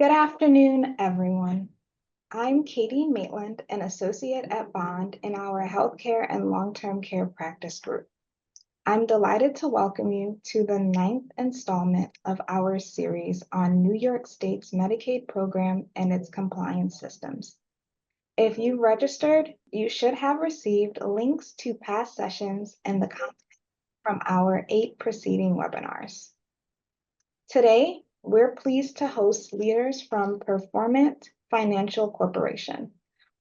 Good afternoon, everyone. I'm Katie Maitland, an associate at Bond in our Healthcare and Long-Term Care Practice Group. I'm delighted to welcome you to the ninth installment of our series on New York State's Medicaid program and its compliance systems. If you registered, you should have received links to past sessions and the content from our 8 preceding webinars. Today, we're pleased to host leaders from Performant Financial Corporation,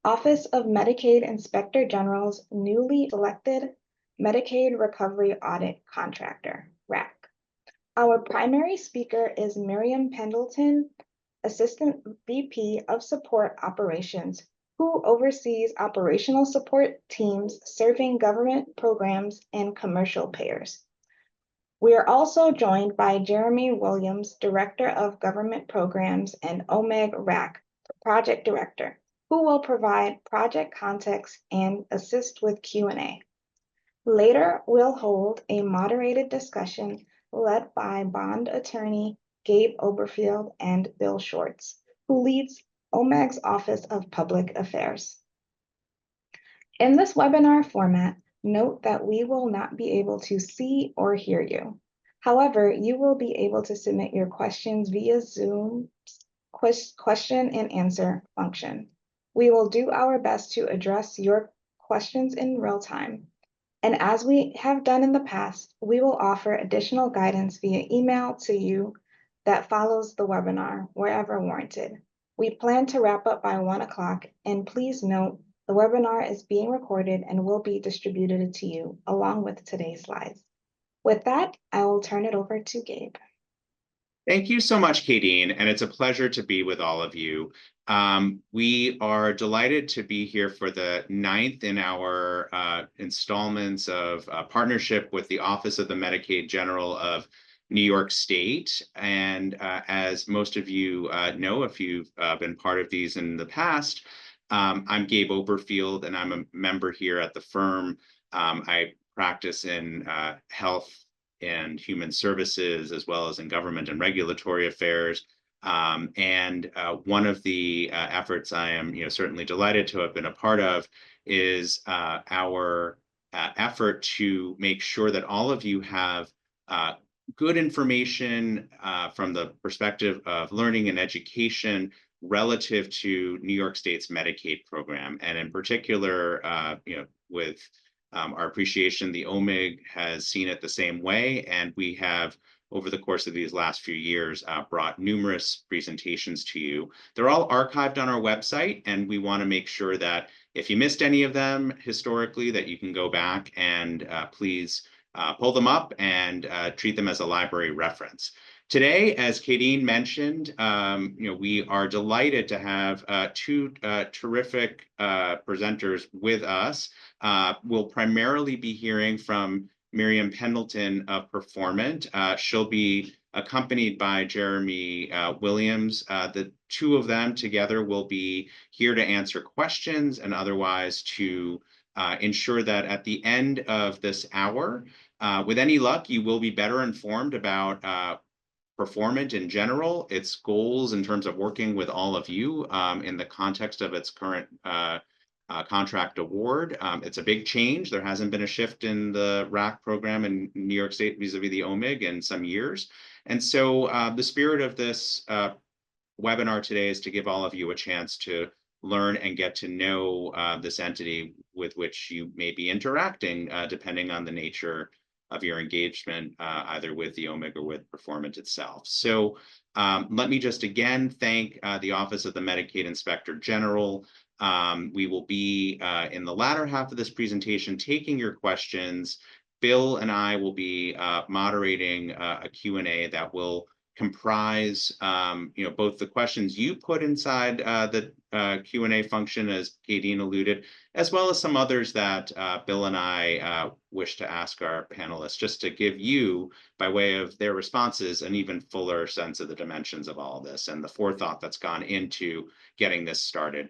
Office of Medicaid Inspector General's newly selected Medicaid Recovery Audit Contractor, RAC. Our primary speaker is Miriam Pendleton, Assistant VP of Support Operations, who oversees operational support teams serving government programs and commercial payers. We are also joined by Jeremy Williams, Director of Government Programs and OMIG RAC Project Director, who will provide project context and assist with Q&A. Later, we'll hold a moderated discussion led by Bond Attorney Gabe Oberfield and Bill Shorts, who leads OMIG's Office of Public Affairs. In this webinar format, note that we will not be able to see or hear you. However, you will be able to submit your questions via Zoom's question and answer function. We will do our best to address your questions in real time. And as we have done in the past, we will offer additional guidance via email to you that follows the webinar wherever warranted. We plan to wrap up by 1 o'clock, and please note the webinar is being recorded and will be distributed to you along with today's slides. With that, I will turn it over to Gabe. Thank you so much, Kadeen, and it's a pleasure to be with all of you. We are delighted to be here for the ninth in our installments of partnership with the Office of the Medicaid General of New York State. And as most of you know, if you've been part of these in the past, I'm Gabe Oberfield, and I'm a member here at the firm. I practice in health and human services, as well as in government and regulatory affairs. And one of the efforts I am certainly delighted to have been a part of is our effort to make sure that all of you have good information from the perspective of learning and education relative to New York State's Medicaid program. And in particular, with our appreciation, the OMIG has seen it the same way, and we have, over the course of these last few years, brought numerous presentations to you. They're all archived on our website, and we want to make sure that if you missed any of them historically, that you can go back and please pull them up and treat them as a library reference. Today, as Kadeen mentioned, we are delighted to have two terrific presenters with us. We'll primarily be hearing from Miriam Pendleton of Performant. She'll be accompanied by Jeremy Williams. The two of them together will be here to answer questions and otherwise to ensure that at the end of this hour, with any luck, you will be better informed about Performant in general, its goals in terms of working with all of you in the context of its current contract award. It's a big change. There hasn't been a shift in the RAC program in New York State vis-a-vis the OMIG in some years. And so the spirit of this webinar today is to give all of you a chance to learn and get to know this entity with which you may be interacting, depending on the nature of your engagement, either with the OMIG or with Performant itself. So let me just again thank the Office of the Medicaid Inspector General. We will be in the latter half of this presentation taking your questions. Bill and I will be moderating a Q&A that will comprise both the questions you put inside the Q&A function, as Kadeen alluded, as well as some others that Bill and I wish to ask our panelists, just to give you, by way of their responses, an even fuller sense of the dimensions of all of this and the forethought that's gone into getting this started.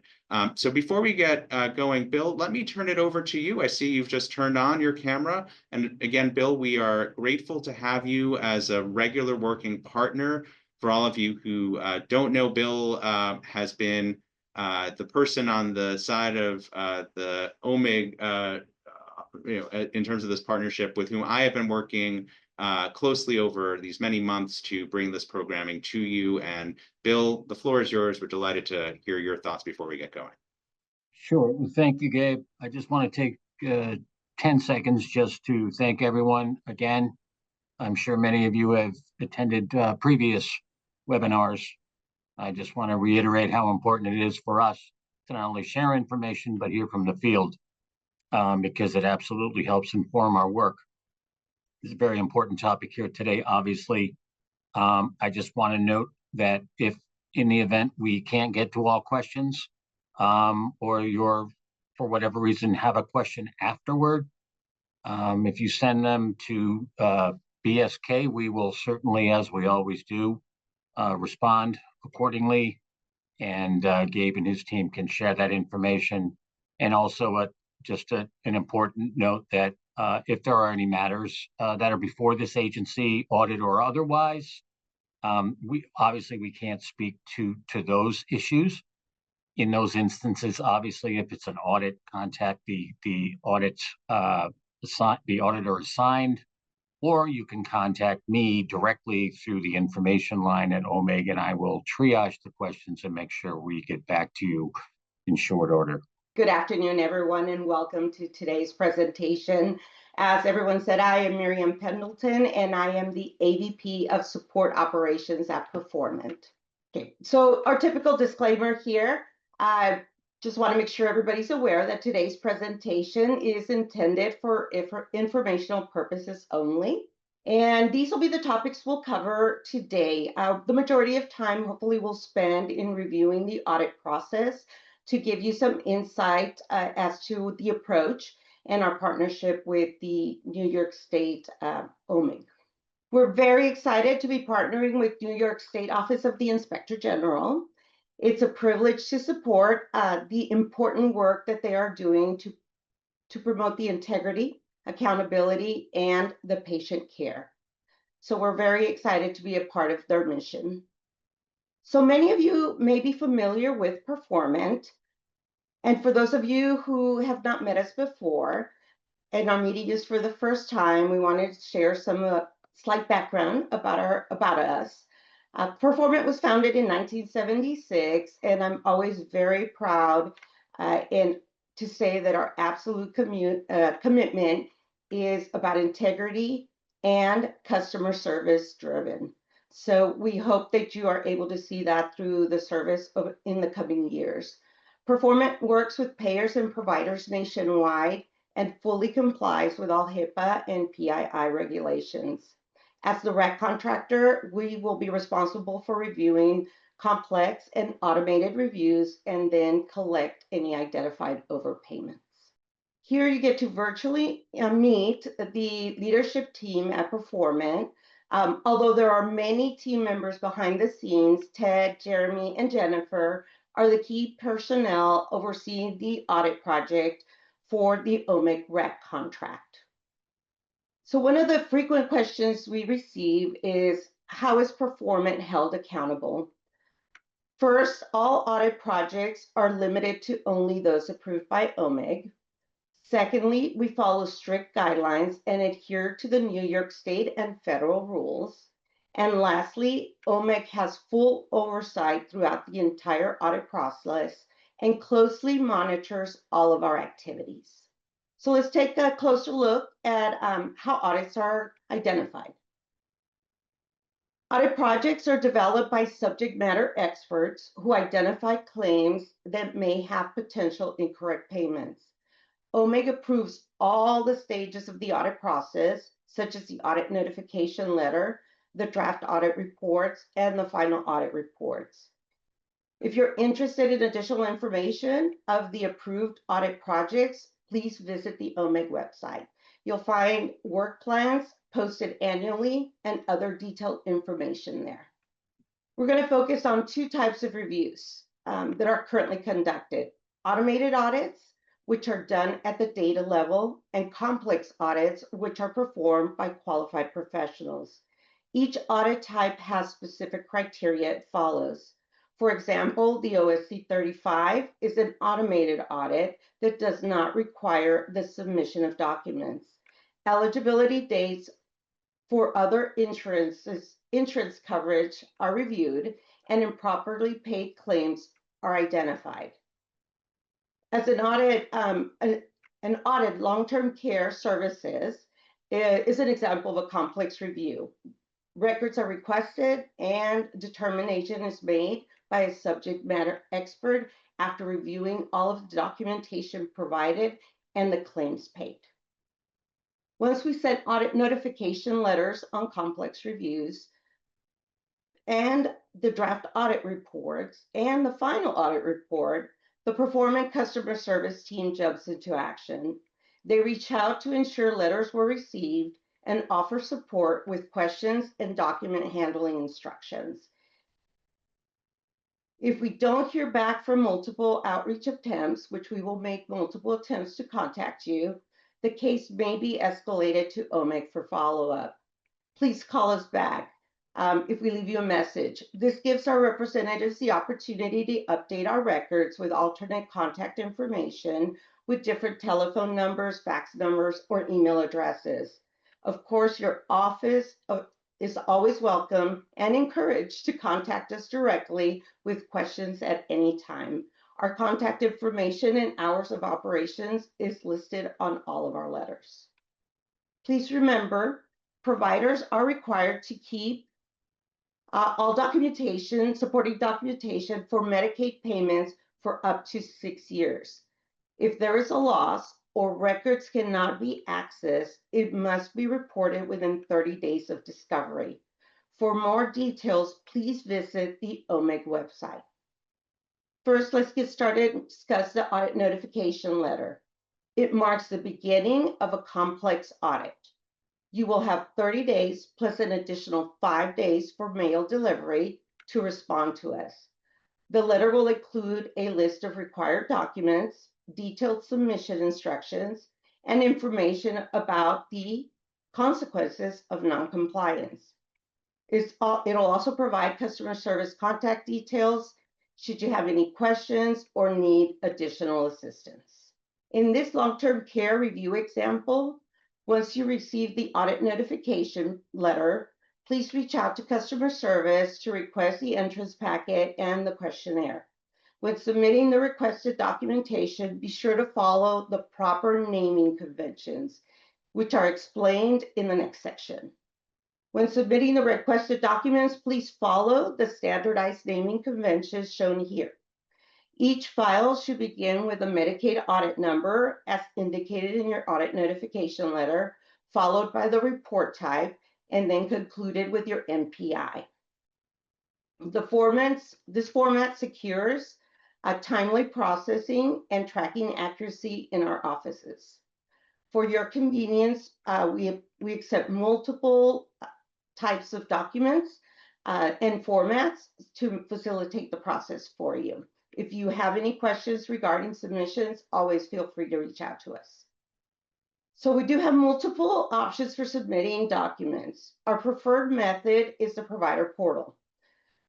So before we get going, Bill, let me turn it over to you. I see you've just turned on your camera. And again, Bill, we are grateful to have you as a regular working partner For all of you who don't know, Bill has been the person on the side of the OMIG, in terms of this partnership, with whom I have been working closely over these many months to bring this programming to you. And Bill, the floor is yours. We're delighted to hear your thoughts before we get going. Sure. Well, thank you, Gabe. I just want to take 10 seconds just to thank everyone again. I'm sure many of you have attended previous webinars. I just want to reiterate how important it is for us to not only share information, but hear from the field, because it absolutely helps inform our work. It's a very important topic here today, obviously. I just want to note that if in the event we can't get to all questions, or you're, for whatever reason, have a question afterward, if you send them to BSK, we will certainly, as we always do, respond accordingly. And Gabe and his team can share that information. And also just an important note that if there are any matters that are before this agency, audit or otherwise, we can't speak to those issues. In those instances, obviously, if it's an audit, contact the audit the auditor assigned, or you can contact me directly through the information line at OMIG, and I will triage the questions and make sure we get back to you in short order. Good afternoon, everyone, and welcome to today's presentation. As everyone said, I am Miriam Pendleton, and I am the AVP of Support Operations at Performant. Okay, so our typical disclaimer here, I just want to make sure everybody's aware that today's presentation is intended for informational purposes only. And these will be the topics we'll cover today. The majority of time, hopefully, we'll spend in reviewing the audit process to give you some insight as to the approach and our partnership with the New York State OMIG. We're very excited to be partnering with New York State Office of the Inspector General. It's a privilege to support the important work that they are doing to promote the integrity, accountability, and the patient care. So we're very excited to be a part of their mission. So many of you may be familiar with Performant. And for those of you who have not met us before and are meeting us for the first time, we wanted to share some slight background about us. Performant was founded in 1976, and I'm always very proud to say that our absolute commitment is about integrity and customer service driven. So we hope that you are able to see that through the service in the coming years. Performant works with payers and providers nationwide and fully complies with all HIPAA and PII regulations. As the REC contractor, we will be responsible for reviewing complex and automated reviews and then collect any identified overpayments. Here you get to virtually meet the leadership team at Performant. Although there are many team members behind the scenes, Ted, Jeremy, and Jennifer are the key personnel overseeing the audit project for the OMIG REC contract. So one of the frequent questions we receive is, how is Performant held accountable? First, all audit projects are limited to only those approved by OMIG. Secondly, we follow strict guidelines and adhere to the New York State and federal rules. And lastly, OMIG has full oversight throughout the entire audit process and closely monitors all of our activities. So let's take a closer look at how audits are identified. Audit projects are developed by subject matter experts who identify claims that may have potential incorrect payments. OMIG approves all the stages of the audit process, such as the audit notification letter, the draft audit reports, and the final audit reports. If you're interested in additional information of the approved audit projects, please visit the OMIG website. You'll find work plans posted annually and other detailed information there. We're going to focus on two types of reviews that are currently conducted: automated audits, which are done at the data level, and complex audits, which are performed by qualified professionals. Each audit type has specific criteria it follows. For example, the OSC 35 is an automated audit that does not require the submission of documents. Eligibility dates for other insurance coverage are reviewed, and improperly paid claims are identified. As an audit, long-term care services is an example of a complex review. Records are requested and determination is made by a subject matter expert after reviewing all of the documentation provided and the claims paid. Once we send audit notification letters on complex reviews and the draft audit reports and the final audit report, the performing customer service team jumps into action. They reach out to ensure letters were received and offer support with questions and document handling instructions. If we don't hear back from multiple outreach attempts, which we will make multiple attempts to contact you, the case may be escalated to OMIG for follow-up. Please call us back if we leave you a message. This gives our representatives the opportunity to update our records with alternate contact information with different telephone numbers, fax numbers, or email addresses. Of course, your office is always welcome and encouraged to contact us directly with questions at any time. Our contact information and hours of operations is listed on all of our letters. Please remember, providers are required to keep all documentation, supporting documentation for Medicaid payments for up to 6 years. If there is a loss or records cannot be accessed, it must be reported within 30 days of discovery. For more details, please visit the OMIG website. First, let's get started and discuss the audit notification letter. It marks the beginning of a complex audit. You will have 30 days plus an additional 5 days for mail delivery to respond to us. The letter will include a list of required documents, detailed submission instructions, and information about the consequences of noncompliance. It'll also provide customer service contact details should you have any questions or need additional assistance. In this long-term care review example, once you receive the audit notification letter, please reach out to customer service to request the entrance packet and the questionnaire. When submitting the requested documentation, be sure to follow the proper naming conventions, which are explained in the next section. When submitting the requested documents, please follow the standardized naming conventions shown here. Each file should begin with a Medicaid audit number as indicated in your audit notification letter, followed by the report type, and then concluded with your MPI. This format secures timely processing and tracking accuracy in our offices. For your convenience, we accept multiple types of documents and formats to facilitate the process for you. If you have any questions regarding submissions, always feel free to reach out to us. So we do have multiple options for submitting documents. Our preferred method is the provider portal,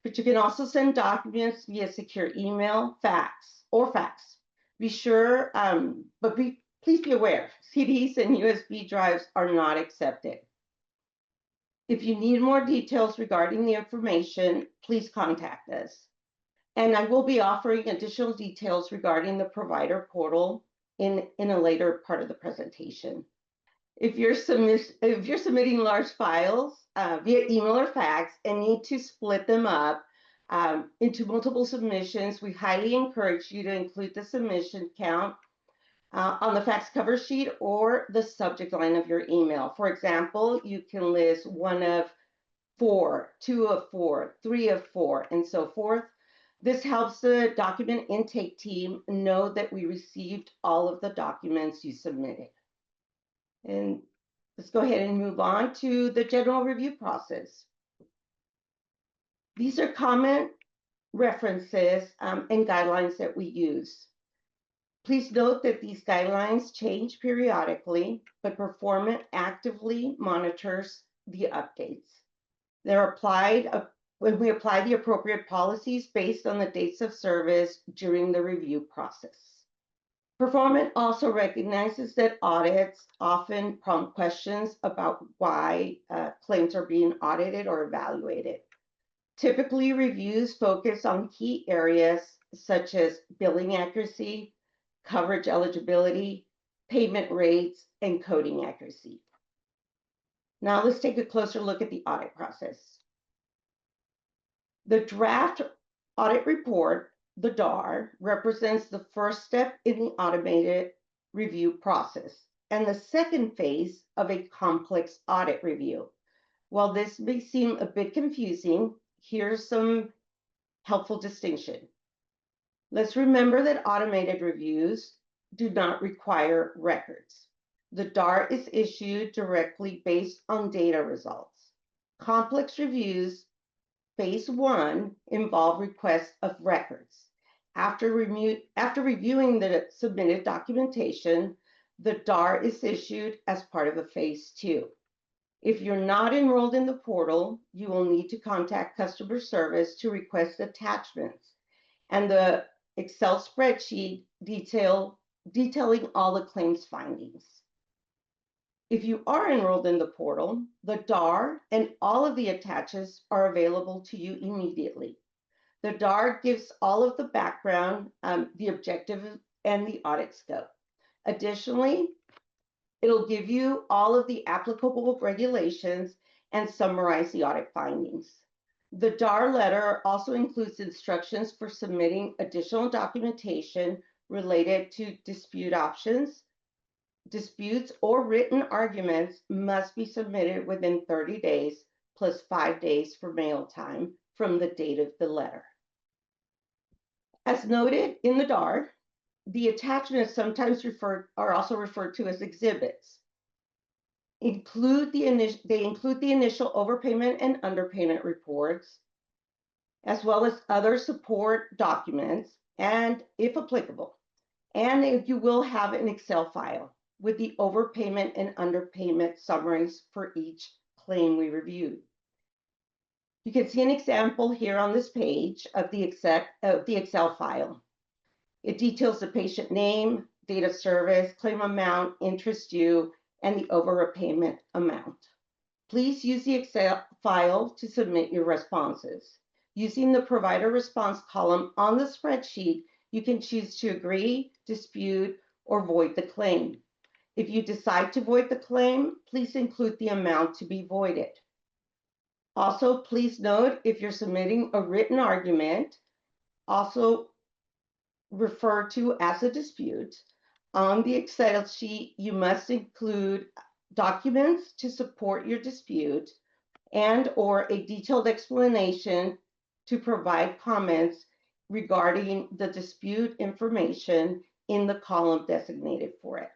but you can also send documents via secure email, fax. Be sure, please be aware, CDs and USB drives are not accepted. If you need more details regarding the information, please contact us. And I will be offering additional details regarding the provider portal in a later part of the presentation. If you're submitting large files via email or fax and need to split them up into multiple submissions, we highly encourage you to include the submission count on the fax cover sheet or the subject line of your email. For example, you can list 1 of 4, 2 of 4, 3 of 4, and so forth. This helps the document intake team know that we received all of the documents you submitted. And let's go ahead and move on to the general review process. These are common references and guidelines that we use. Please note that these guidelines change periodically, but Performant actively monitors the updates. They're applied when we apply the appropriate policies based on the dates of service during the review process. Performance also recognizes that audits often prompt questions about why claims are being audited or evaluated. Typically, reviews focus on key areas such as billing accuracy, coverage eligibility, payment rates, and coding accuracy. Now let's take a closer look at the audit process. The draft audit report, the DAR, represents the first step in the automated review process and the second phase of a complex audit review. While this may seem a bit confusing, here's some helpful distinction. Let's remember that automated reviews do not require records. The DAR is issued directly based on data results. Complex reviews, phase 1, involve requests of records. After reviewing the submitted documentation, the DAR is issued as part of a phase 2. If you're not enrolled in the portal, you will need to contact customer service to request attachments and the Excel spreadsheet detailing all the claims findings. If you are enrolled in the portal, the DAR and all of the attachments are available to you immediately. The DAR gives all of the background, the objective, and the audit scope. Additionally, it'll give you all of the applicable regulations and summarize the audit findings. The DAR letter also includes instructions for submitting additional documentation related to dispute options. Disputes or written arguments must be submitted within 30 days plus 5 days for mail time from the date of the letter. As noted in the DAR, the attachments sometimes are also referred to as exhibits. They include the initial overpayment and underpayment reports, as well as other support documents, and if applicable. And you will have an Excel file with the overpayment and underpayment summaries for each claim we reviewed. You can see an example here on this page of the Excel file. It details the patient name, date of service, claim amount, interest due, and the overpayment amount. Please use the Excel file to submit your responses. Using the provider response column on the spreadsheet, you can choose to agree, dispute, or void the claim. If you decide to void the claim, please include the amount to be voided. Also, please note if you're submitting a written argument, also referred to as a dispute, on the Excel sheet, you must include documents to support your dispute and/or a detailed explanation to provide comments regarding the dispute information in the column designated for it.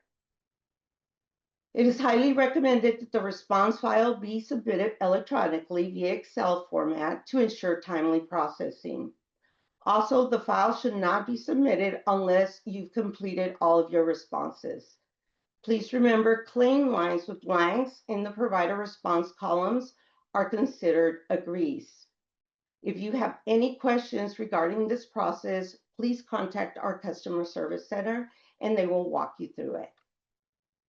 It is highly recommended that the response file be submitted electronically via Excel format to ensure timely processing. Also, the file should not be submitted unless you've completed all of your responses. Please remember, claim lines with blanks in the provider response columns are considered agrees. If you have any questions regarding this process, please contact our customer service center and they will walk you through it.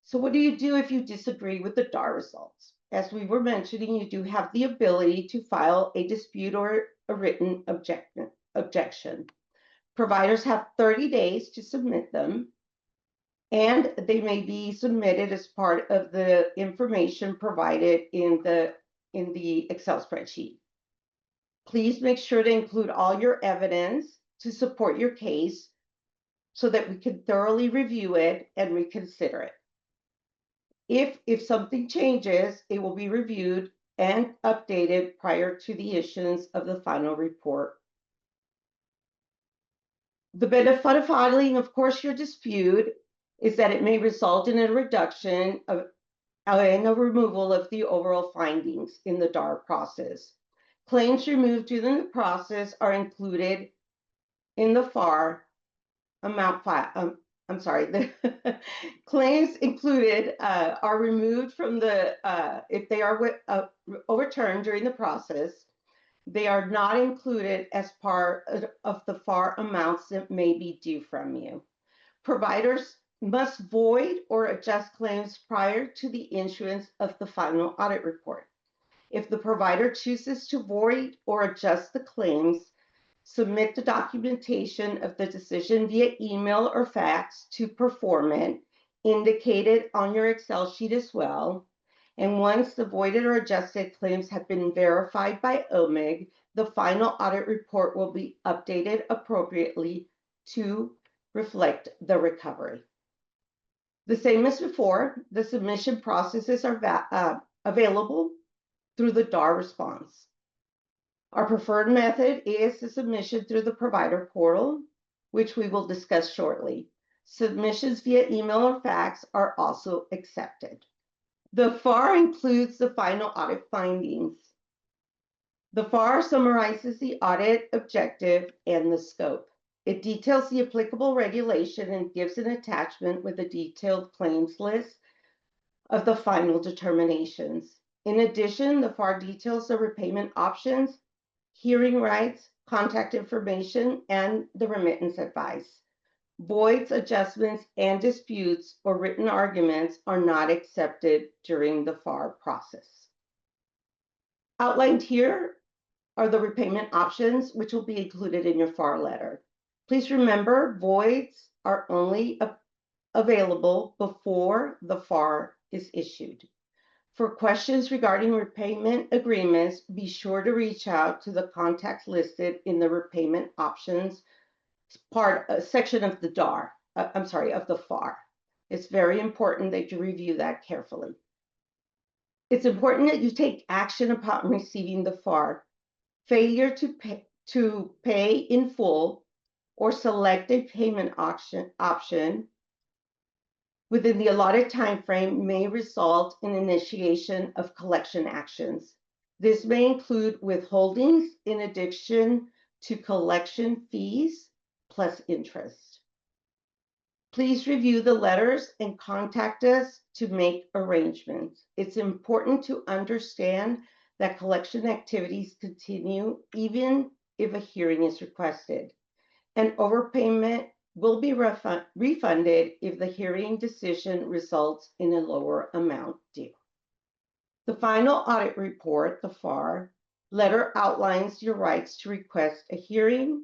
So what do you do if you disagree with the DAR results? As we were mentioning, you do have the ability to file a dispute or a written objection. Providers have 30 days to submit them, and they may be submitted as part of the information provided in the Excel spreadsheet. Please make sure to include all your evidence to support your case so that we can thoroughly review it and reconsider it. If something changes, it will be reviewed and updated prior to the issuance of the final report. The benefit of filing, of course, your dispute is that it may result in a reduction of and a removal of the overall findings in the DAR process. Claims removed during the process are included in the FAR amount file, I'm sorry, the claims included are removed from the, if they are overturned during the process, they are not included as part of the FAR amounts that may be due from you. Providers must void or adjust claims prior to the issuance of the final audit report. If the provider chooses to void or adjust the claims, submit the documentation of the decision via email or fax to Performant, indicated on your Excel sheet as well. And once the voided or adjusted claims have been verified by OMIG, the final audit report will be updated appropriately to reflect the recovery. The same as before, the submission processes are available through the DAR response. Our preferred method is the submission through the provider portal, which we will discuss shortly. Submissions via email or fax are also accepted. The FAR includes the final audit findings. The FAR summarizes the audit objective and the scope. It details the applicable regulation and gives an attachment with a detailed claims list of the final determinations. In addition, the FAR details the repayment options, hearing rights, contact information, and the remittance advice. Voids, adjustments, and disputes or written arguments are not accepted during the FAR process. Outlined here are the repayment options, which will be included in your FAR letter. Please remember, voids are only available before the FAR is issued. For questions regarding repayment agreements, be sure to reach out to the contacts listed in the repayment options section of the DAR. Of the FAR. It's very important that you review that carefully. It's important that you take action upon receiving the FAR. Failure to pay in full or select a payment option within the allotted time frame may result in initiation of collection actions. This may include withholdings in addition to collection fees plus interest. Please review the letters and contact us to make arrangements. It's important to understand that collection activities continue even if a hearing is requested. An overpayment will be refunded if the hearing decision results in a lower amount due. The final audit report, the FAR, letter outlines your rights to request a hearing.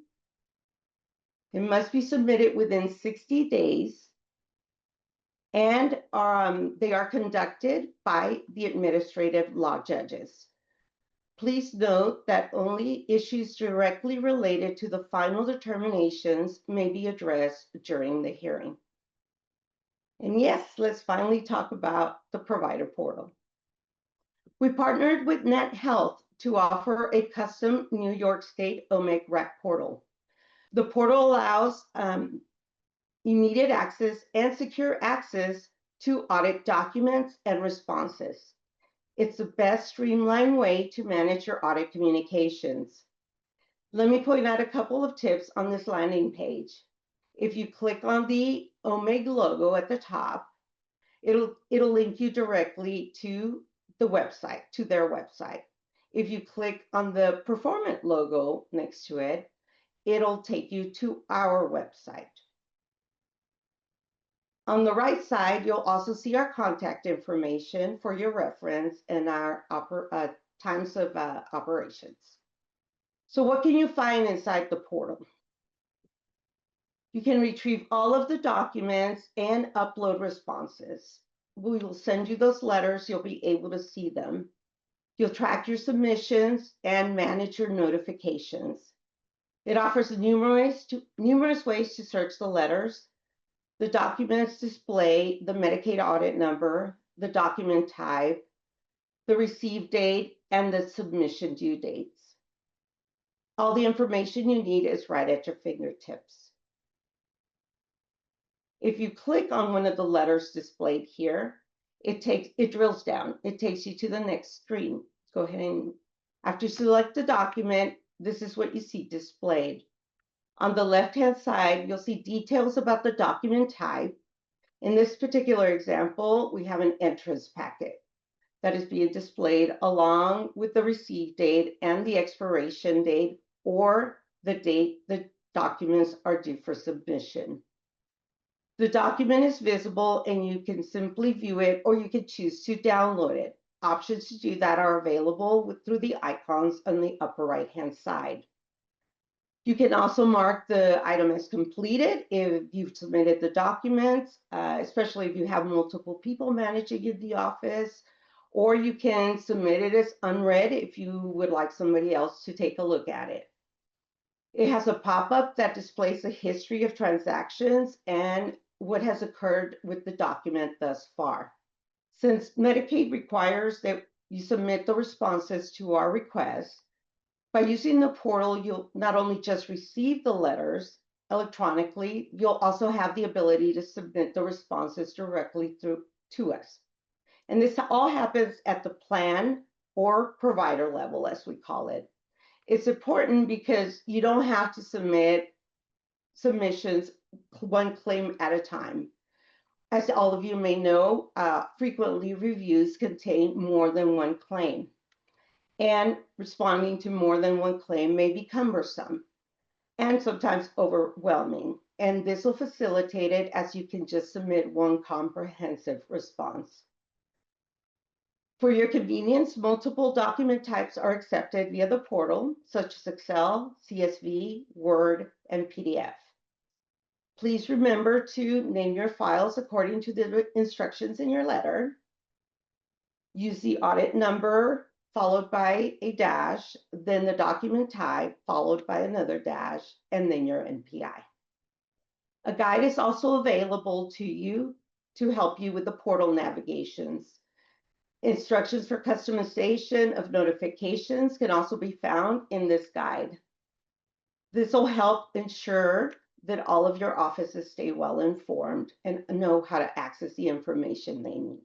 It must be submitted within 60 days, and they are conducted by the administrative law judges. Please note that only issues directly related to the final determinations may be addressed during the hearing. And yes, let's finally talk about the provider portal. We partnered with NetHealth to offer a custom New York State OMIG rec portal. The portal allows immediate access and secure access to audit documents and responses. It's the best streamlined way to manage your audit communications. Let me point out a couple of tips on this landing page. If you click on the OMIG logo at the top, it'll link you directly to the website, to their website. If you click on the Performant logo next to it, it'll take you to our website. On the right side, you'll also see our contact information for your reference and our times of operations. So what can you find inside the portal? You can retrieve all of the documents and upload responses. We will send you those letters. You'll be able to see them. You'll track your submissions and manage your notifications. It offers numerous ways to search the letters. The documents display the Medicaid audit number, the document type, the receive date, and the submission due dates. All the information you need is right at your fingertips. If you click on one of the letters displayed here, it drills down. It takes you to the next screen. Go ahead and after you select the document, this is what you see displayed. On the left-hand side, you'll see details about the document type. In this particular example, we have an entrance packet that is being displayed along with the receipt date and the expiration date, or the date the documents are due for submission. The document is visible and you can simply view it, or you can choose to download it. Options to do that are available through the icons on the upper right-hand side. You can also mark the item as completed if you've submitted the documents, especially if you have multiple people managing in the office, or you can submit it as unread if you would like somebody else to take a look at it. It has a pop-up that displays the history of transactions and what has occurred with the document thus far. Since Medicaid requires that you submit the responses to our request, by using the portal, you'll not only just receive the letters electronically, you'll also have the ability to submit the responses directly to us. And this all happens at the plan or provider level, as we call it. It's important because you don't have to submit submissions one claim at a time. As all of you may know, frequently reviews contain more than one claim, and responding to more than one claim may be cumbersome and sometimes overwhelming. And this will facilitate it, as you can just submit one comprehensive response. For your convenience, multiple document types are accepted via the portal, such as Excel, CSV, Word, and PDF. Please remember to name your files according to the instructions in your letter. Use the audit number followed by a dash, then the document type followed by another dash, and then your NPI. A guide is also available to you to help you with the portal navigations. Instructions for customization of notifications can also be found in this guide. This will help ensure that all of your offices stay well informed and know how to access the information they need.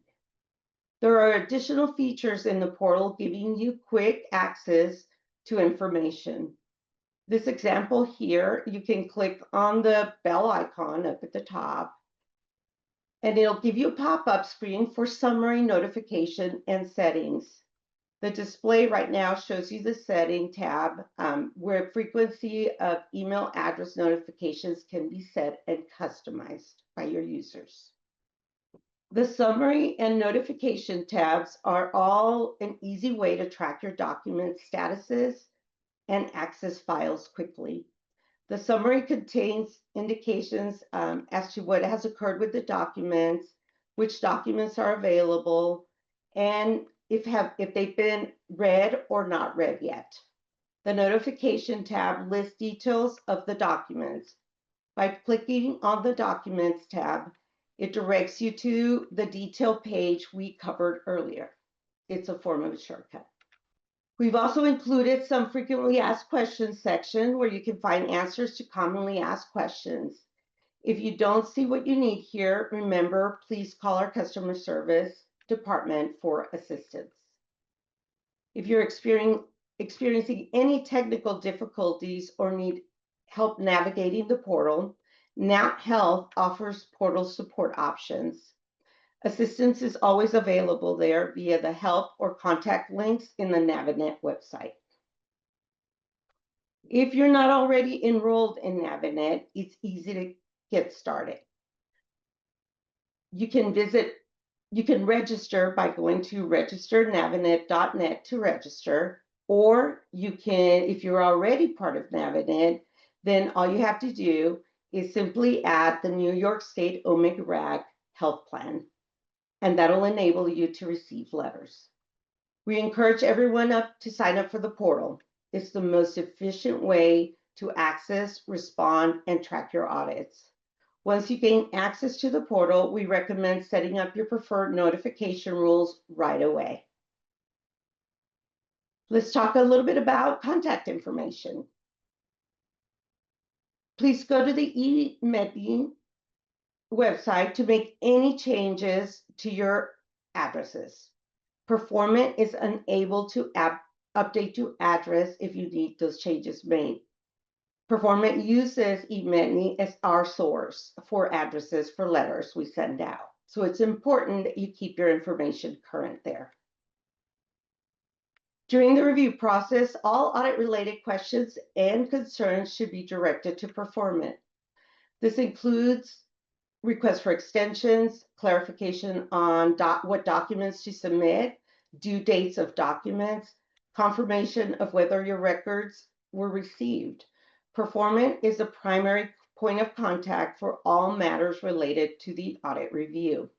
There are additional features in the portal giving you quick access to information. This example here, you can click on the bell icon up at the top, and it'll give you a pop-up screen for summary, notification, and settings. The display right now shows you the setting tab where frequency of email address notifications can be set and customized by your users. The summary and notification tabs are all an easy way to track your document statuses and access files quickly. The summary contains indications as to what has occurred with the documents, which documents are available, and if they've been read or not read yet. The notification tab lists details of the documents. By clicking on the Documents tab, it directs you to the detail page we covered earlier. It's a form of a shortcut. We've also included some frequently asked questions section where you can find answers to commonly asked questions. If you don't see what you need here, remember, please call our customer service department for assistance. If you're experiencing any technical difficulties or need help navigating the portal, Nat Health offers portal support options. Assistance is always available there via the help or contact links in the Navinet website. If you're not already enrolled in Navinet, it's easy to get started. You can register by going to registernavinet.net to register, or you can, if you're already part of Navinet, then all you have to do is simply add the New York State OMIG RAG health plan, and that'll enable you to receive letters. We encourage everyone to sign up for the portal. It's the most efficient way to access, respond, and track your audits. Once you gain access to the portal, we recommend setting up your preferred notification rules right away. Let's talk a little bit about contact information. Please go to the OMIG website to make any changes to your addresses. Performant is unable to update your address if you need those changes made. Performant uses eMetney as our source for addresses for letters we send out. So it's important that you keep your information current there. During the review process, all audit-related questions and concerns should be directed to Performant. This includes requests for extensions, clarification on what documents to submit, due dates of documents, confirmation of whether your records were received. Performant is the primary point of contact for all matters related to the audit review.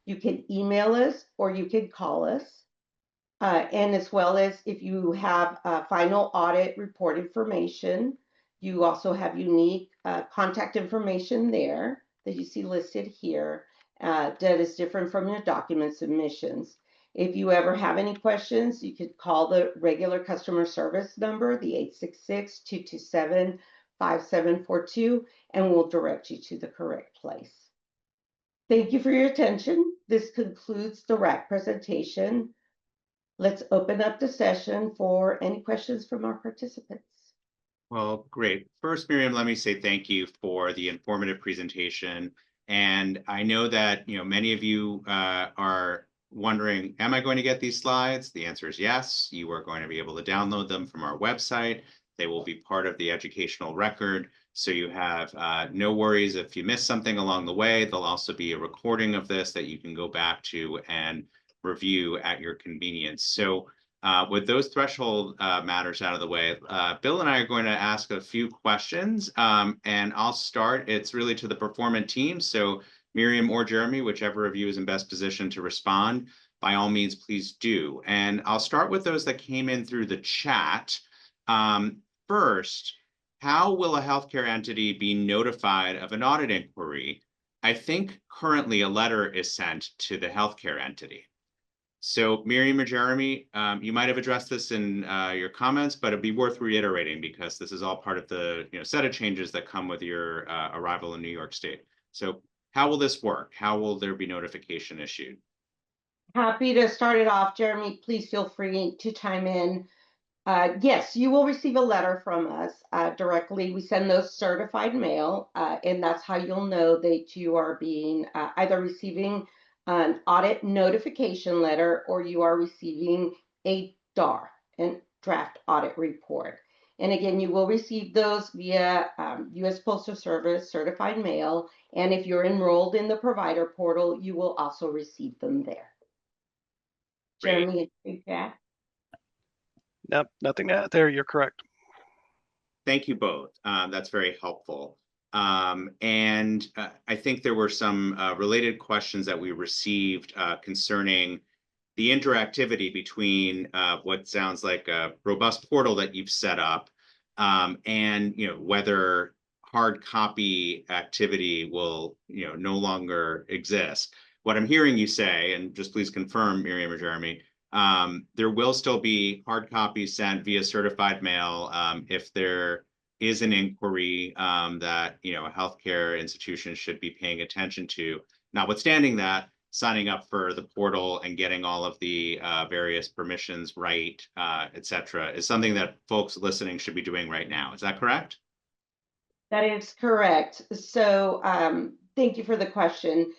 You can email us or you can call us. And as well as if you have final audit report information, you also have unique contact information there that you see listed here that is different from your document submissions. If you ever have any questions, you could call the regular customer service number, the 866-227-5742, and we'll direct you to the correct place. Thank you for your attention. This concludes the RAC presentation. Let's open up the session for any questions from our participants. Well, great. First, Miriam, let me say thank you for the informative presentation. And I know that many of you are wondering, am I going to get these slides? The answer is yes. You are going to be able to download them from our website. They will be part of the educational record. So you have no worries if you miss something along the way. There'll also be a recording of this that you can go back to and review at your convenience. So with those threshold matters out of the way, Bill and I are going to ask a few questions, and I'll start. It's really to the Performant team. So Miriam or Jeremy, whichever of you is in best position to respond, by all means, please do. And I'll start with those that came in through the chat. First, how will a healthcare entity be notified of an audit inquiry? I think currently a letter is sent to the healthcare entity. So Miriam or Jeremy, you might have addressed this in your comments, but it'd be worth reiterating because this is all part of the set of changes that come with your arrival in New York State. So how will this work? How will there be notification issued? Happy to start it off. Jeremy, please feel free to chime in. Yes, you will receive a letter from us directly. We send those certified mail, and that's how you'll know that you are being either receiving an audit notification letter or you are receiving a DAR, a draft audit report. And again, you will receive those via U.S. Postal Service certified mail. And if you're enrolled in the provider portal, you will also receive them there. Great. Jeremy, anything to add? Nope, nothing to add there. You're correct. Thank you both. That's very helpful. And I think there were some related questions that we received concerning the interactivity between what sounds like a robust portal that you've set up and whether hard copy activity will no longer exist. What I'm hearing you say, and just please confirm, Miriam or Jeremy, there will still be hard copies sent via certified mail if there is an inquiry that a healthcare institution should be paying attention to. Notwithstanding that, signing up for the portal and getting all of the various permissions right, et cetera, is something that folks listening should be doing right now. Is that correct? That is correct. So thank you for the question.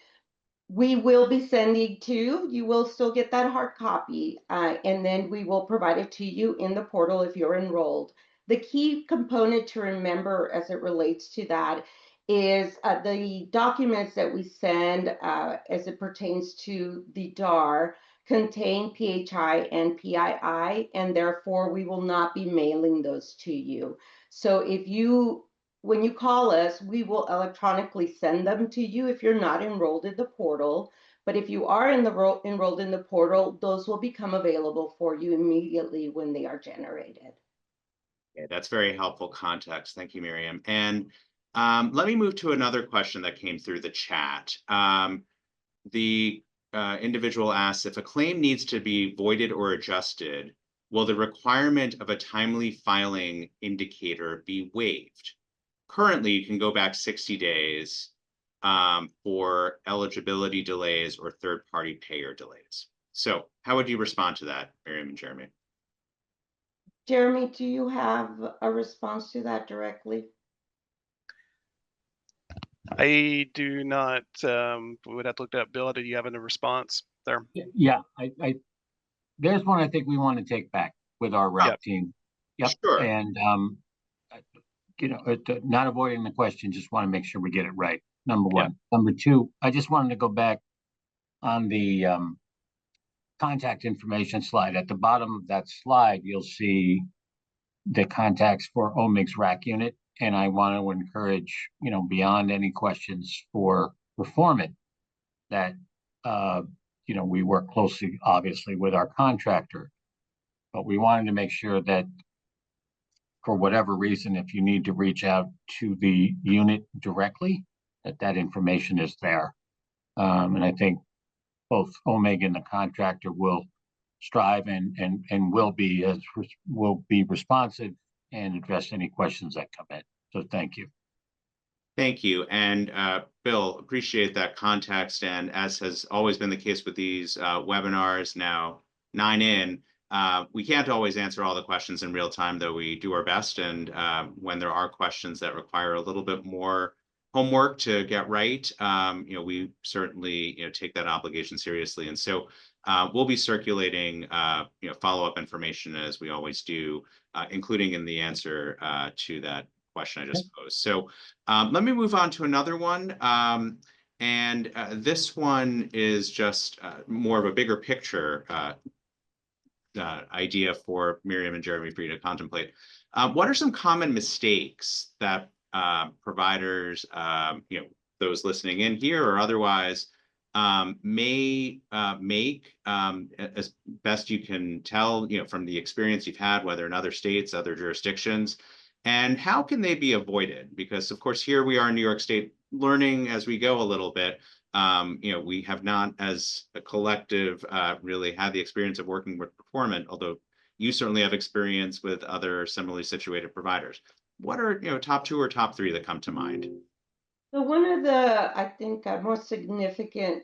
We will be sending you will still get that hard copy, and then we will provide it to you in the portal if you're enrolled. The key component to remember as it relates to that is the documents that we send as it pertains to the DAR contain PHI and PII, and therefore we will not be mailing those to you. So when you call us, we will electronically send them to you if you're not enrolled in the portal. But if you are enrolled in the portal, those will become available for you immediately when they are generated. Okay, that's very helpful context. Thank you, Miriam. And let me move to another question that came through the chat. The individual asks, if a claim needs to be voided or adjusted, will the requirement of a timely filing indicator be waived? Currently, you can go back 60 days for eligibility delays or third-party payer delays. So how would you respond to that, Miriam and Jeremy? Jeremy, do you have a response to that directly? I do not. We would have to look at Bill. Do you have any response there? Yeah, there's one I think we want to take back with our rep Yep. team. Yep, Sure. and not avoiding the question, just want to make sure we get it right. Number one. Number two, I just wanted to go back on the contact information slide. At the bottom of that slide, you'll see the contacts for OMIG's rack unit. And I want to encourage, beyond any questions for performance, that, we work closely, obviously, with our contractor. But we wanted to make sure that for whatever reason, if you need to reach out to the unit directly, that information is there. And I think both OMIG and the contractor will strive and will be responsive and address any questions that come in. So thank you. Thank you. And Bill, appreciate that context. And as has always been the case with these webinars, now 9 in, we can't always answer all the questions in real time, though we do our best. And when there are questions that require a little bit more homework to get right, we certainly take that obligation seriously. And so we'll be circulating follow-up information as we always do, including in the answer to that question I just posed. So let me move on to another one. And this one is just more of a bigger picture idea for Miriam and Jeremy for you to contemplate. What are some common mistakes that providers, those listening in here or otherwise, may make, as best you can tell, from the experience you've had, whether in other states, other jurisdictions, and how can they be avoided? Because of course, here we are in New York State learning as we go a little bit. We have not, as a collective, really had the experience of working with Performant, although you certainly have experience with other similarly situated providers. What are top 2 or top 3 that come to mind? So one of the, I think, most significant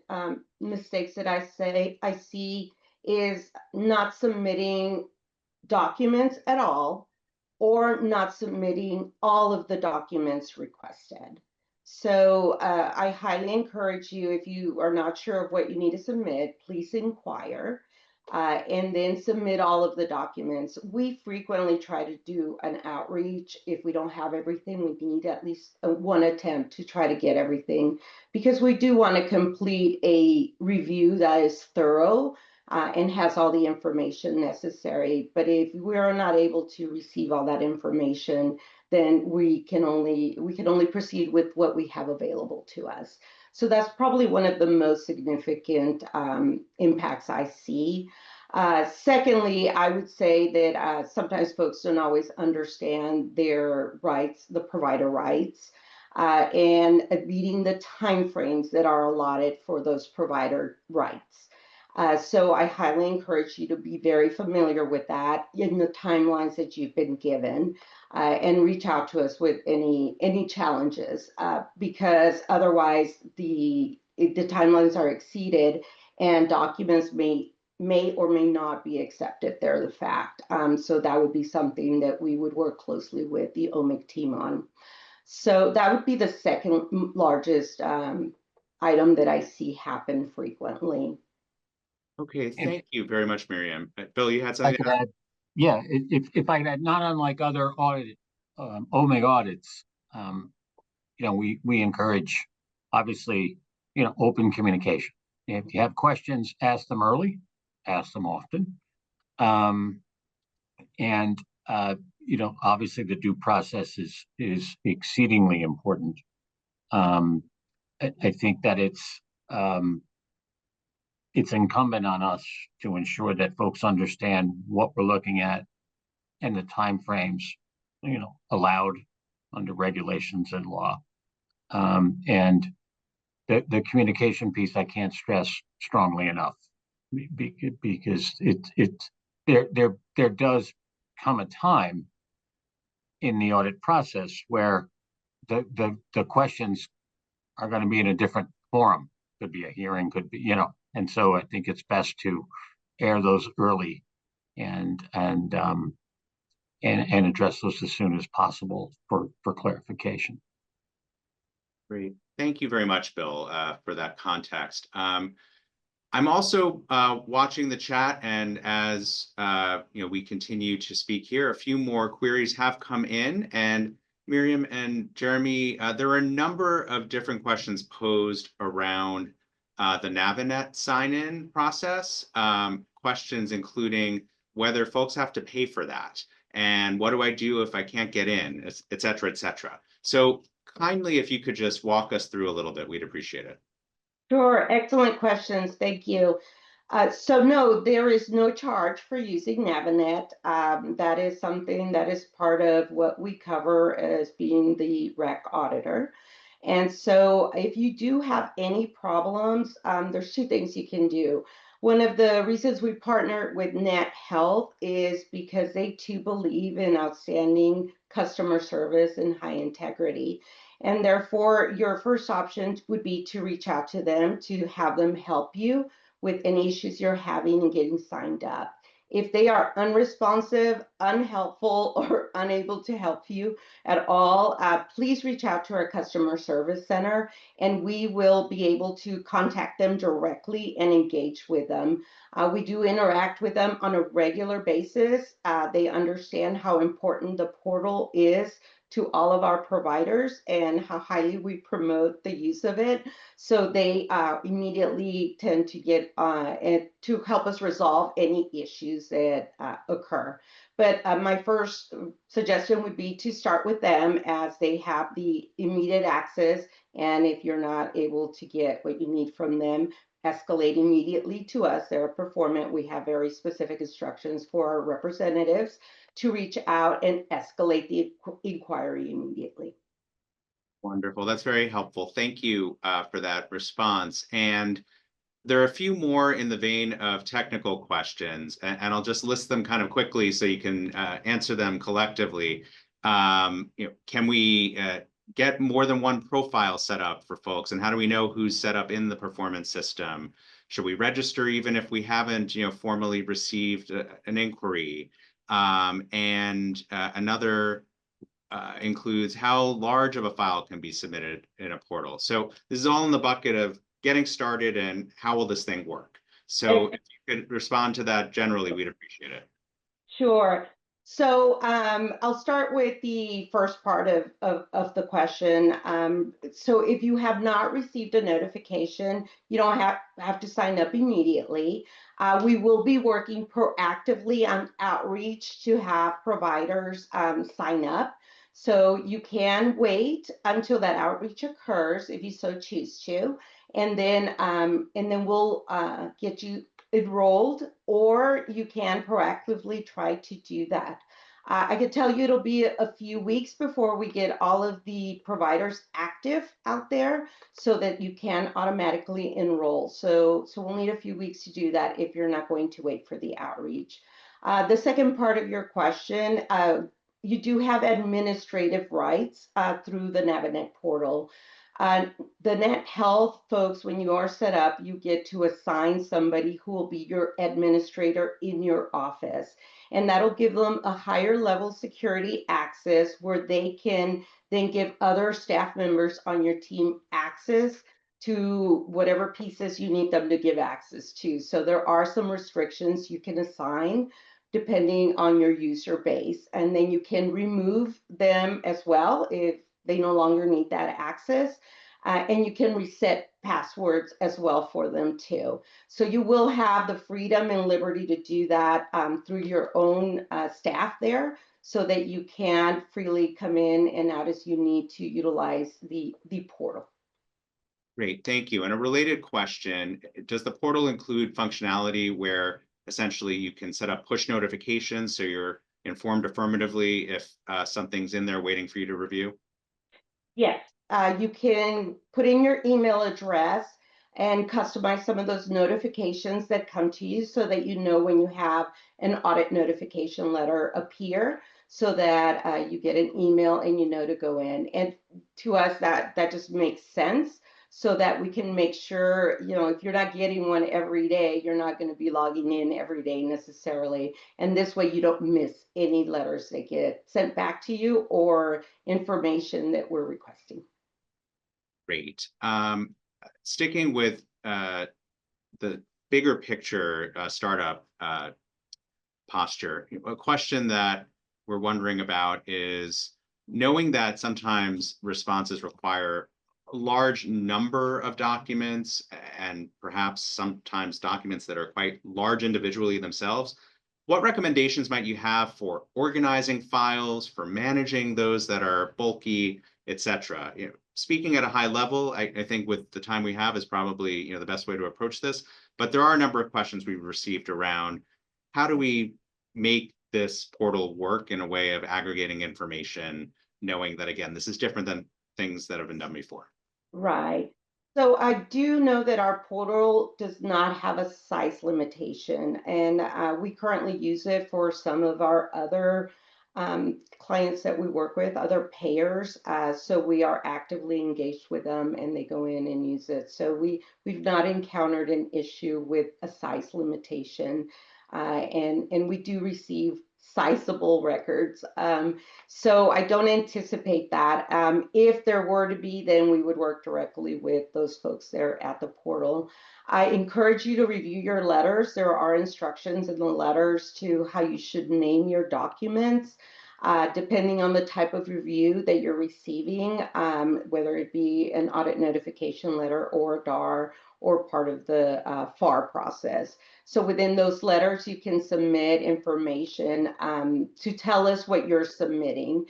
mistakes that I see is not submitting documents at all, or not submitting all of the documents requested. So I highly encourage you, if you are not sure of what you need to submit, please inquire and then submit all of the documents. We frequently try to do an outreach. If we don't have everything, we need at least one attempt to try to get everything, because we do want to complete a review that is thorough and has all the information necessary. But if we are not able to receive all that information, then we can only proceed with what we have available to us. So that's probably one of the most significant impacts I see. Secondly, I would say that sometimes folks don't always understand their rights, the provider rights, and meeting the timeframes that are allotted for those provider rights. So I highly encourage you to be very familiar with that in the timelines that you've been given, and reach out to us with any challenges, because otherwise the timelines are exceeded and documents may or may not be accepted. They're the fact. So that would be something that we would work closely with the OMIG team on. So that would be the second largest item that I see happen frequently. Okay, thank you very much, Miriam. Bill, you had I something? could add, yeah, if I could add, not unlike other OMIG audits, we encourage, obviously, open communication. If you have questions, ask them early, ask them often. And obviously the due process is exceedingly important. I think that it's incumbent on us to ensure that folks understand what we're looking at and the timeframes, allowed under regulations and law. And the communication piece, I can't stress strongly enough, because there does come a time in the audit process where the questions are going to be in a different forum. Could be a hearing, could be, and so I think it's best to air those early and and address those as soon as possible for clarification. Great. Thank you very much, Bill, for that context. I'm also watching the chat, and as we continue to speak here, a few more queries have come in. And Miriam and Jeremy, there are a number of different questions posed around the Navinet sign-in process. Questions including whether folks have to pay for that, and what do I do if I can't get in, et cetera, et cetera. So kindly, if you could just walk us through a little bit, we'd appreciate it. Sure, excellent questions. Thank you. So no, there is no charge for using Navinet. That is something that is part of what we cover as being the rec auditor. And so if you do have any problems, there's two things you can do. One of the reasons we partnered with Net Health is because they too believe in outstanding customer service and high integrity. And therefore, your first option would be to reach out to them to have them help you with any issues you're having and getting signed up. If they are unresponsive, unhelpful, or unable to help you at all, please reach out to our customer service center, and we will be able to contact them directly and engage with them. We do interact with them on a regular basis. They understand how important the portal is to all of our providers and how highly we promote the use of it. So they immediately tend to get and to help us resolve any issues that occur. But my first suggestion would be to start with them, as they have the immediate access. And if you're not able to get what you need from them, escalate immediately to us. They're performant. We have very specific instructions for our representatives to reach out and escalate the inquiry immediately. Wonderful. That's very helpful. Thank you for that response. And there are a few more in the vein of technical questions, and I'll just list them kind of quickly so you can answer them collectively. Can we get more than one profile set up for folks, and how do we know who's set up in the performance system? Should we register even if we haven't, formally received an inquiry? Another includes how large of a file can be submitted in a portal. So this is all in the bucket of getting started and how will this thing work? So if you could respond to that generally, we'd appreciate it. Sure. So I'll start with the first part of the question. So if you have not received a notification, you don't have to sign up immediately. We will be working proactively on outreach to have providers sign up. So you can wait until that outreach occurs if you so choose to, and then we'll get you enrolled, or you can proactively try to do that. I can tell you it'll be a few weeks before we get all of the providers active out there so that you can automatically enroll. So we'll need a few weeks to do that if you're not going to wait for the outreach. The second part of your question, you do have administrative rights through the Navinet portal. The Net Health folks, when you are set up, you get to assign somebody who will be your administrator in your office. And that'll give them a higher level security access where they can then give other staff members on your team access to whatever pieces you need them to give access to. So there are some restrictions you can assign depending on your user base. And then you can remove them as well if they no longer need that access. And you can reset passwords as well for them too. So you will have the freedom and liberty to do that through your own staff there, so that you can freely come in and out as you need to utilize the portal. Great, thank you. And a related question, does the portal include functionality where essentially you can set up push notifications so you're informed affirmatively if something's in there waiting for you to review? Yes, you can put in your email address and customize some of those notifications that come to you so that you know when you have an audit notification letter appear, so that you get an email and you know to go in. And to us, that just makes sense so that we can make sure, if you're not getting one every day, you're not going to be logging in every day necessarily. And this way you don't miss any letters that get sent back to you or information that we're requesting. Great. Sticking with the bigger picture startup posture, a question that we're wondering about is knowing that sometimes responses require a large number of documents and perhaps sometimes documents that are quite large individually themselves. What recommendations might you have for organizing files, for managing those that are bulky, et cetera? Speaking at a high level, I think with the time we have is probably the best way to approach this. But there are a number of questions we've received around how do we make this portal work in a way of aggregating information, knowing that, again, this is different than things that have been done before. Right. So I do know that our portal does not have a size limitation, and we currently use it for some of our other clients that we work with, other payers. So we are actively engaged with them, and they go in and use it. So we've not encountered an issue with a size limitation, and we do receive sizable records. So I don't anticipate that. If there were to be, then we would work directly with those folks there at the portal. I encourage you to review your letters. There are instructions in the letters to how you should name your documents. Depending on the type of review that you're receiving, whether it be an audit notification letter or a DAR or part of the FAR process. So within those letters, you can submit information to tell us what you're submitting.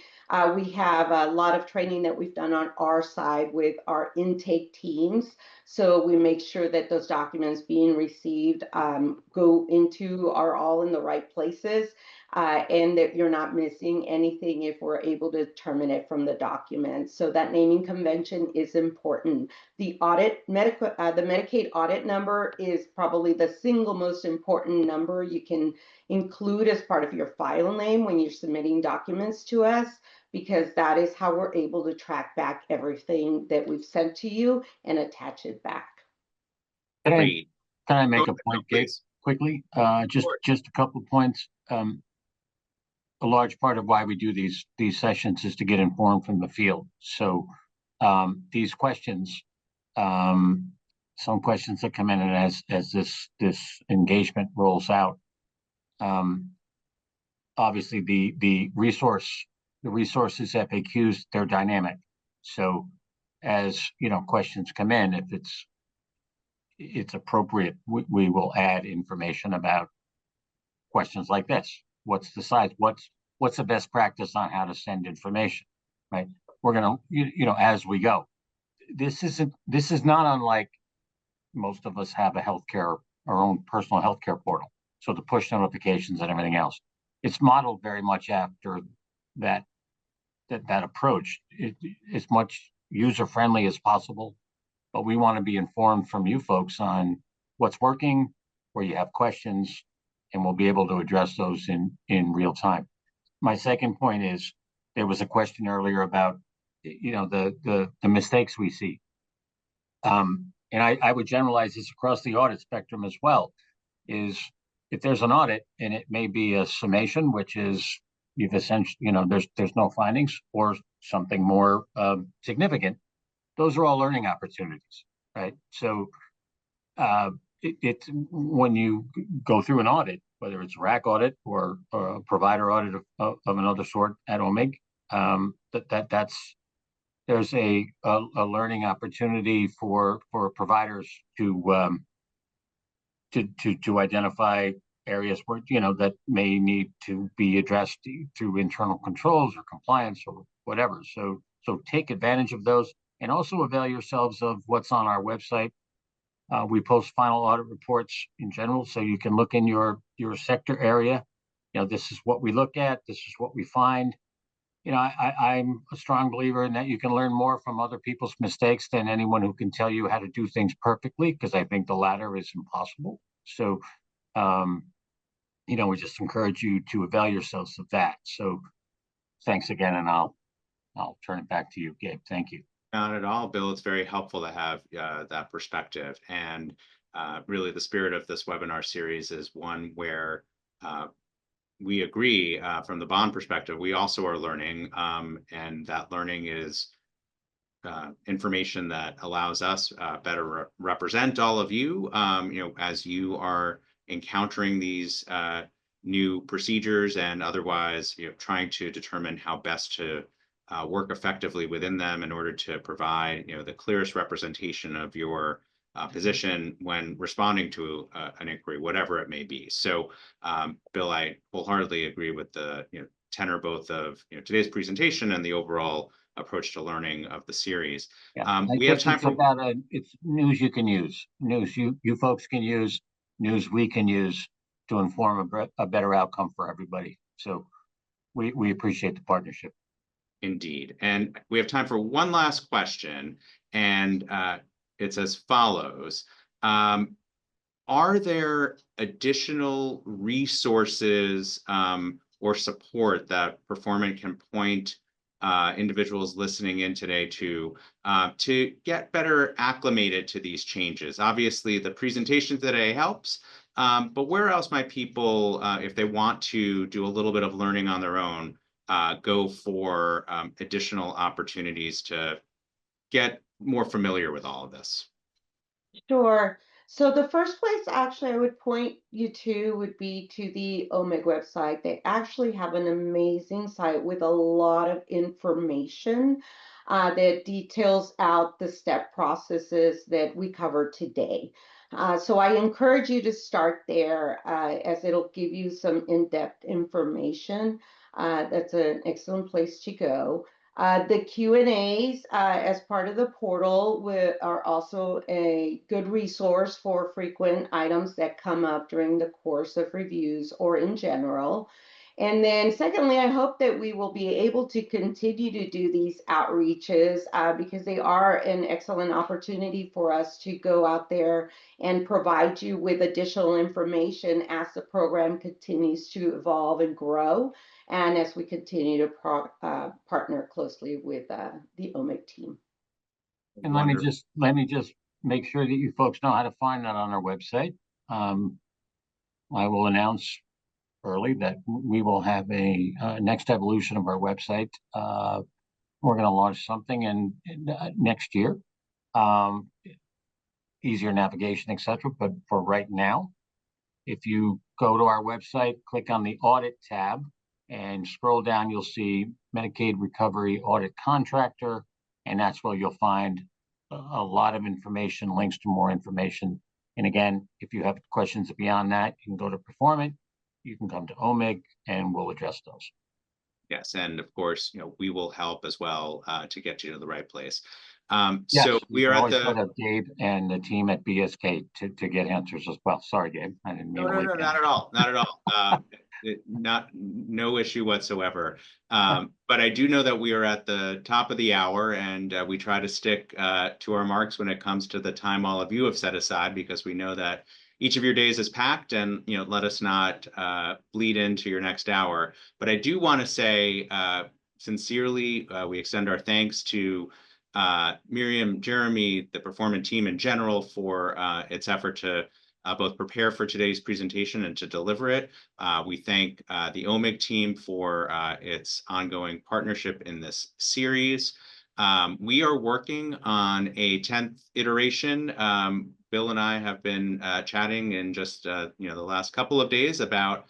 We have a lot of training that we've done on our side with our intake teams. So we make sure that those documents being received go into are all in the right places. And that you're not missing anything if we're able to determine it from the document. So that naming convention is important. The Medicaid audit number is probably the single most important number you can include as part of your file name when you're submitting documents to us, because that is how we're able to track back everything that we've sent to you and attach it back. Great. Can I make a point, Gabe, quickly? Just a couple of points. A large part of why we do these sessions is to get informed from the field. So these questions, some questions that come in and as this engagement rolls out, obviously the resources FAQs, they're dynamic. So as questions come in, if it's appropriate, we will add information about questions like this. What's the size? What's the best practice on how to send information, right? We're gonna, as we go. This is not unlike most of us have our own personal healthcare portal. So the push notifications and everything else, it's modeled very much after that approach. It's much user friendly as possible, but we want to be informed from you folks on what's working, where you have questions, and we'll be able to address those in real time. My second point is there was a question earlier about the mistakes we see, and I would generalize this across the audit spectrum as well. Is if there's an audit and it may be a summation, which is you've essentially there's no findings, or something more significant, those are all learning opportunities, right? So it's when you go through an audit, whether it's a RAC audit or a provider audit of another sort at OMIG, there's a learning opportunity for providers to identify areas where that may need to be addressed through internal controls or compliance or whatever. So take advantage of those, and also avail yourselves of what's on our website. We post final audit reports in general, so you can look in your sector area. This is what we look at. This is what we find. I'm a strong believer in that you can learn more from other people's mistakes than anyone who can tell you how to do things perfectly, because I think the latter is impossible. So, we just encourage you to avail yourselves of that. So thanks again, and I'll turn it back to you, Gabe. Thank you. Not at all, Bill. It's very helpful to have that perspective. And really, the spirit of this webinar series is one where we agree from the bond perspective, we also are learning, and that learning is information that allows us better represent all of you, as you are encountering these new procedures and otherwise, trying to determine how best to work effectively within them in order to provide, the clearest representation of your position when responding to an inquiry, whatever it may be. So, Bill, I wholeheartedly agree with the tenor both of today's presentation and the overall approach to learning of the series. Yeah, We have time for it's news you can use, news you folks can use, news we can use to inform a better outcome for everybody. So we appreciate the partnership. Indeed. And we have time for one last question. And it's as follows. Are there additional resources or support that Performant can point individuals listening in today to get better acclimated to these changes? Obviously, the presentation today helps, but where else might people, if they want to do a little bit of learning on their own, go for additional opportunities to get more familiar with all of this? Sure. So the first place actually I would point you to would be to the OMIG website. They actually have an amazing site with a lot of information that details out the step processes that we covered today. So I encourage you to start there as it'll give you some in-depth information. That's an excellent place to go. The Q&As as part of the portal are also a good resource for frequent items that come up during the course of reviews or in general. And then secondly, I hope that we will be able to continue to do these outreaches because they are an excellent opportunity for us to go out there and provide you with additional information as the program continues to evolve and grow, and as we continue to partner closely with the OMIG team. And let me just make sure that you folks know how to find that on our website. I will announce early that we will have a next evolution of our website. We're going to launch something in next year. Easier navigation, etc. But for right now, if you go to our website, click on the Audit tab and scroll down, you'll see Medicaid Recovery Audit Contractor, and that's where you'll find a lot of information, links to more information. And again, if you have questions beyond that, you can go to Performant, you can come to OMIG, and we'll address those. Yes, and of course, we will help as well to get you to the right place. Yes, so we are at go to Gabe and the team at BSK to get answers as well. Sorry, Gabe, I didn't mean no, not at all, not at all. No issue whatsoever. But I do know that we are at the top of the hour, and we try to stick to our marks when it comes to the time all of you have set aside, because we know that each of your days is packed, and let us not bleed into your next hour. But I do want to say sincerely, we extend our thanks to Miriam, Jeremy, the Performant team in general for its effort to both prepare for today's presentation and to deliver it. We thank the OMIG team for its ongoing partnership in this series. We are working on a 10th iteration. Bill and I have been chatting in just the last couple of days about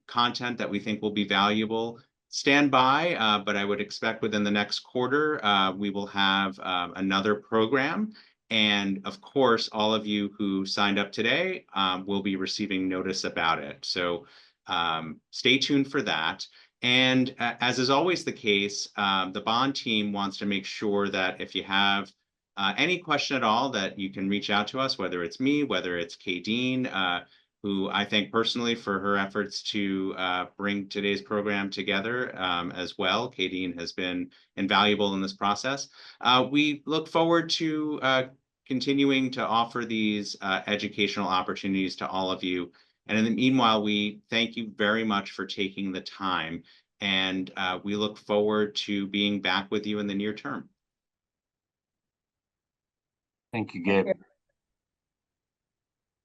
content that we think will be valuable. Stand by, but I would expect within the next quarter, we will have another program. And of course, all of you who signed up today will be receiving notice about it. So stay tuned for that. And as is always the case, the bond team wants to make sure that if you have any question at all, that you can reach out to us, whether it's me, whether it's Kadeen, who I thank personally for her efforts to bring today's program together as well. Kadeen has been invaluable in this process. We look forward to continuing to offer these educational opportunities to all of you. And in the meanwhile, we thank you very much for taking the time, and we look forward to being back with you in the near term. Thank you, Gabe. you.